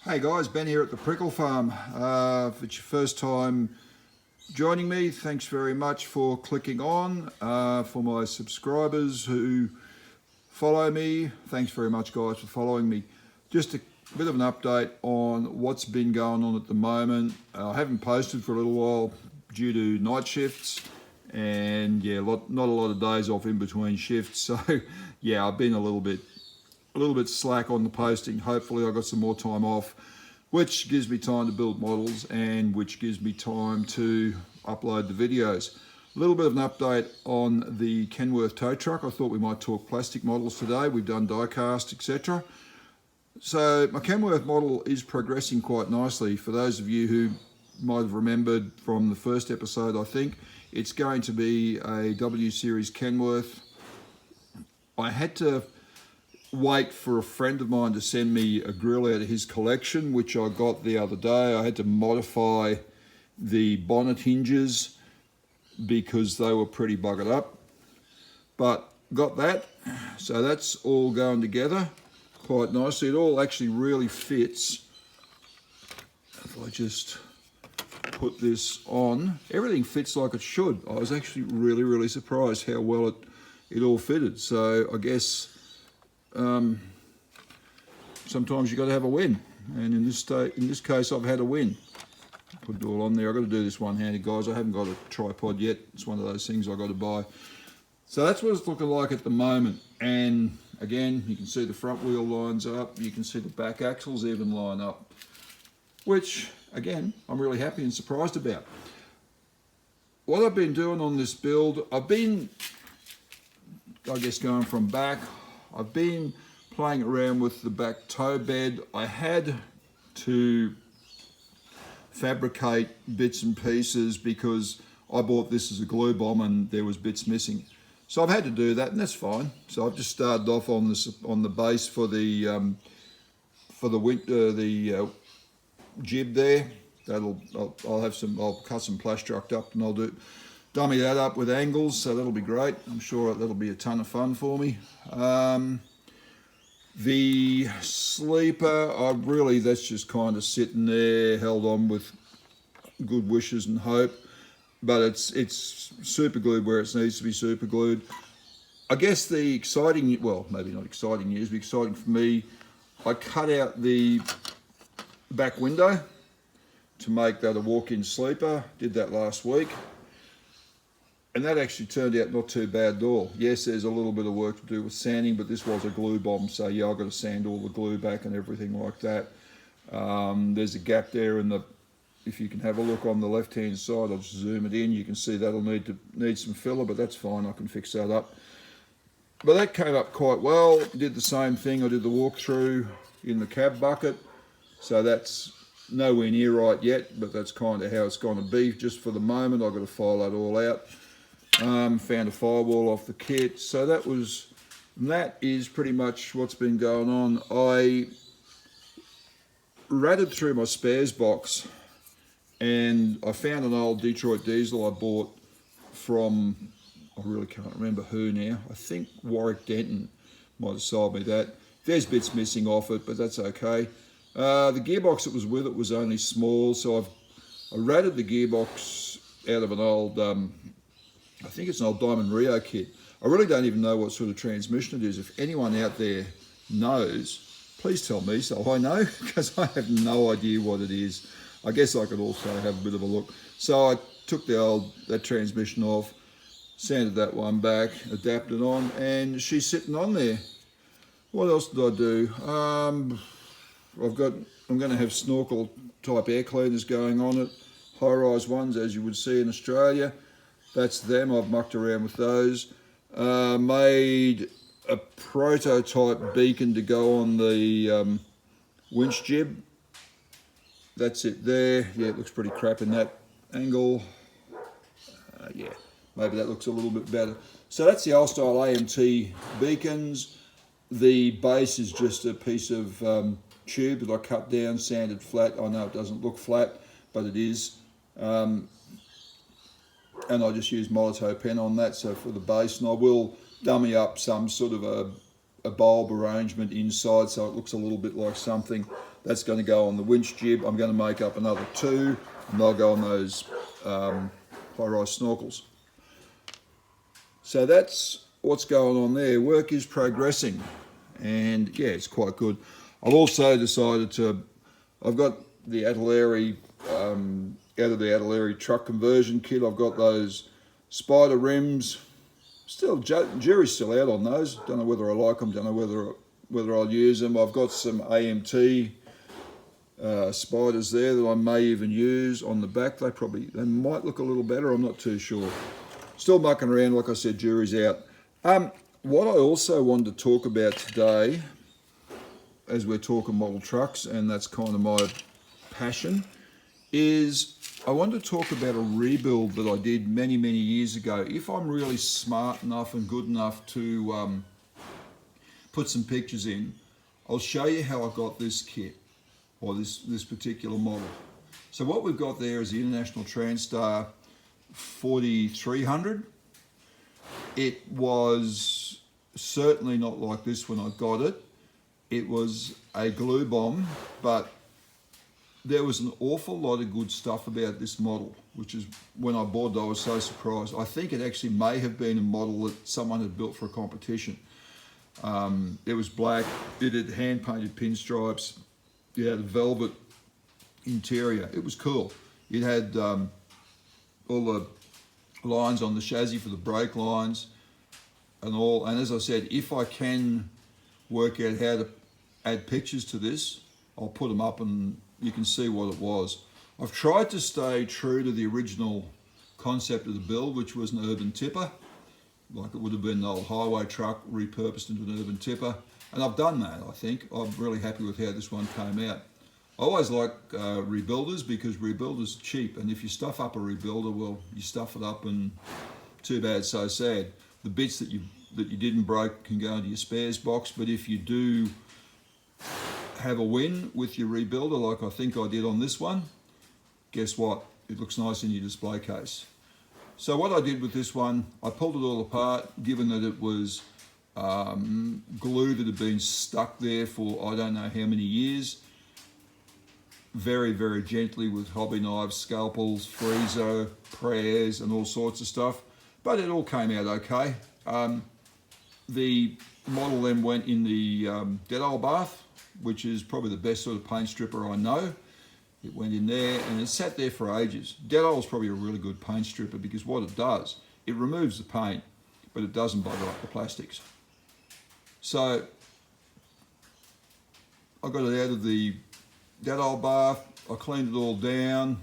Hey guys, Ben here at the Prickle Farm. If it's your first time joining me, thanks very much for clicking on. For my subscribers who follow me, thanks very much guys for following me. Just a bit of an update on what's been going on at the moment. I haven't posted for a little while due to night shifts and not a lot of days off in between shifts. So yeah, I've been a little bit slack on the posting. Hopefully I got some more time off, which gives me time to build models and which gives me time to upload the videos. A little bit of an update on the Kenworth tow truck. I thought we might talk plastic models today. We've done die cast, etc. So my Kenworth model is progressing quite nicely. For those of you who might have remembered from the first episode, I think it's going to be a W Series Kenworth. I had to wait for a friend of mine to send me a grill out of his collection, which I got the other day. I had to modify the bonnet hinges because they were pretty buggered up, but got that. So that's all going together quite nicely. It all actually really fits. If I just put this on, everything fits like it should. I was actually really surprised how well it all fitted. So I guess sometimes you got to have a win, and in this case I've had a win. Put it all on there. I've got to do this one-handed, guys. I haven't got a tripod yet. It's one of those things I've got to buy. So that's what it's looking like at the moment. And again, you can see the front wheel lines up. You can see the back axles even line up, which again I'm really happy and surprised about. What I've been doing on this build, I've been, I guess, going from back. I've been playing around with the back tow bed. I had to fabricate bits and pieces because I bought this as a glue bomb and there was bits missing. So I've had to do that, and that's fine. So I've just started off on the base for the jib there. I'll cut some Plastrocked up and I'll dummy that up with angles, so that'll be great. I'm sure that'll be a ton of fun for me. The sleeper, that's just kind of sitting there, held on with good wishes and hope, but it's super glued where it needs to be super glued. I guess the exciting, well, maybe not exciting news, but exciting for me, I cut out the back window to make that a walk-in sleeper. Did that last week. And that actually turned out not too bad at all. Yes, there's a little bit of work to do with sanding, but this was a glue bomb, so yeah, I've got to sand all the glue back and everything like that. There's a gap there in if you can have a look on the left-hand side, I'll just zoom it in, you can see that'll need some filler, but that's fine, I can fix that up. But that came up quite well. Did the same thing, I did the walkthrough in the cab bucket, so that's nowhere near right yet, but that's kind of how it's going to be just for the moment. I've got to file that all out. Found a firewall off the kit, so that is pretty much what's been going on. I ratted through my spares box and I found an old Detroit diesel I bought from, I really can't remember who now. I think Warwick Denton might have sold me that. There's bits missing off it, but that's okay. The gearbox that was with it was only small, so I ratted the gearbox out of an old I think it's an old Diamond Rio kit. I really don't even know what sort of transmission it is. If anyone out there knows, please tell me so I know, because I have no idea what it is. I guess I could also have a bit of a look. So I took that transmission off, sanded that one back, adapted on, and she's sitting on there. What else did I do? I'm going to have snorkel type air cleaners going on it, high-rise ones as you would see in Australia. That's them. I've mucked around with those. Made a prototype beacon to go on the winch jib. That's it there. Yeah, it looks pretty crap in that angle. Yeah, maybe that looks a little bit better. So that's the old style AMT beacons. The base is just a piece of tube that I cut down, sanded flat. I know it doesn't look flat, but it is. And I just use Molotow pen on that, so for the base, and I will dummy up some sort of a a bulb arrangement inside, so it looks a little bit like something. That's going to go on the winch jib. I'm going to make up another 2, and they'll go on those high-rise snorkels. So that's what's going on there. Work is progressing, and yeah, it's quite good. I've also decided I've got the Ataleri, out of the Ataleri truck conversion kit, I've got those Spider rims. Still, jury's still out on those. Don't know whether I like them, don't know whether I'll use them. I've got some AMT spiders there that I may even use on the back. They might look a little better, I'm not too sure. Still mucking around, like I said, jury's out. What I also wanted to talk about today, as we're talking model trucks, and that's kind of my passion, is I wanted to talk about a rebuild that I did many years ago. If I'm really smart enough and good enough to put some pictures in, I'll show you how I got this kit, or this particular model. So what we've got there is the International Transtar 4300. It was certainly not like this when I got it. It was a glue bomb, but there was an awful lot of good stuff about this model, which is, when I bought it, I was so surprised. I think it actually may have been a model that someone had built for a competition. It was black, it had hand-painted pinstripes, it had a velvet interior. It was cool. It had all the lines on the chassis for the brake lines and all. And as I said, if I can work out how to add pictures to this, I'll put them up and you can see what it was. I've tried to stay true to the original concept of the build, which was an urban tipper, like it would have been an old highway truck repurposed into an urban tipper. And I've done that, I think. I'm really happy with how this one came out. I always like rebuilders, because rebuilders are cheap, and if you stuff up a rebuilder, well, you stuff it up and too bad, so sad. The bits that you didn't break can go into your spares box, but if you do have a win with your rebuilder, like I think I did on this one, guess what? It looks nice in your display case. So what I did with this one, I pulled it all apart, given that it was glue that had been stuck there for I don't know how many years. Very gently with hobby knives, scalpels, freezer, prayers and all sorts of stuff. But it all came out okay. The model then went in the Dettol bath, which is probably the best sort of paint stripper I know. It went in there and it sat there for ages. Dettol is probably a really good paint stripper, because what it does, it removes the paint, but it doesn't bugger up the plastics. So I got it out of the Dettol bath, I cleaned it all down.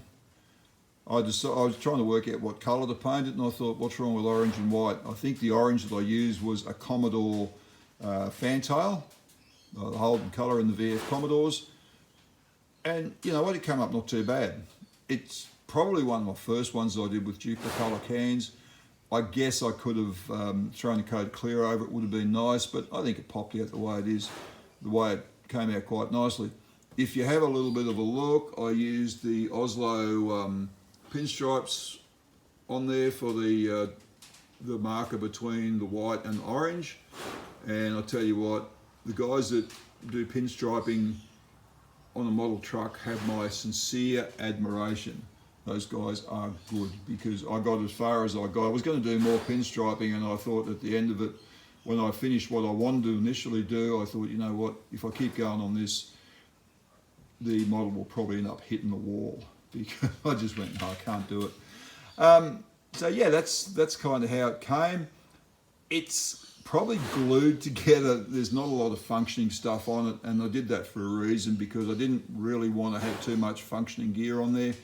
I was trying to work out what colour to paint it, and I thought, what's wrong with orange and white? I think the orange that I used was a Commodore Fantail, the Holden colour in the VF Commodores. And you know what, it came up not too bad. It's probably one of my first ones that I did with Duplo-Colour cans. I guess I could have thrown a coat of clear over it, would have been nice, but I think it popped out the way it is, the way it came out quite nicely. If you have a little bit of a look, I used the Oslo pinstripes on there for the marker between the white and orange. And I'll tell you what, the guys that do pinstriping on a model truck have my sincere admiration. Those guys are good, because I got as far as I got. I was going to do more pinstriping, and I thought at the end of it, when I finished what I wanted to initially do, I thought, you know what, if I keep going on this, the model will probably end up hitting the wall, because I just went, no, I can't do it. So yeah, that's kind of how it came. It's probably glued together. There's not a lot of functioning stuff on it, and I did that for a reason, because I didn't really want to have too much functioning gear on there.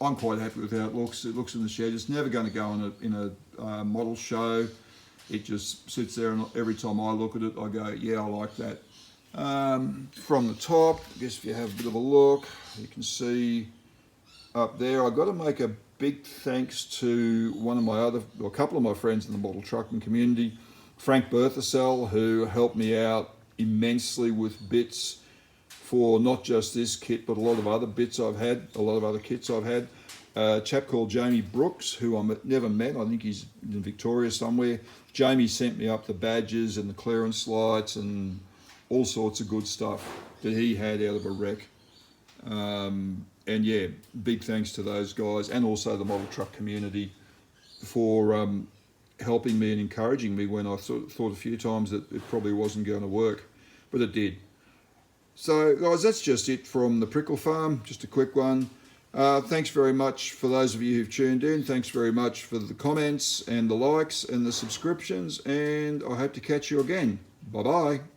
I'm quite happy with how it looks. It looks in the shed. It's never going to go in a model show. It just sits there, and every time I look at it, I go, yeah, I like that. From the top, I guess if you have a bit of a look, you can see up there, I've got to make a big thanks to a couple of my friends in the model trucking community, Frank Berthasell, who helped me out immensely with bits for not just this kit, but a lot of other bits I've had, a lot of other kits I've had. a chap called Jamie Brooks, who I never met. I think he's in Victoria somewhere. Jamie sent me up the badges and the clearance lights and all sorts of good stuff that he had out of a wreck. And yeah, big thanks to those guys and also the model truck community for helping me and encouraging me when I thought a few times that it probably wasn't going to work, but it did. So guys, that's just it from the Prickle Farm, just a quick one. Thanks very much for those of you who've tuned in. Thanks very much for the comments and the likes and the subscriptions, and I hope to catch you again. Bye-bye.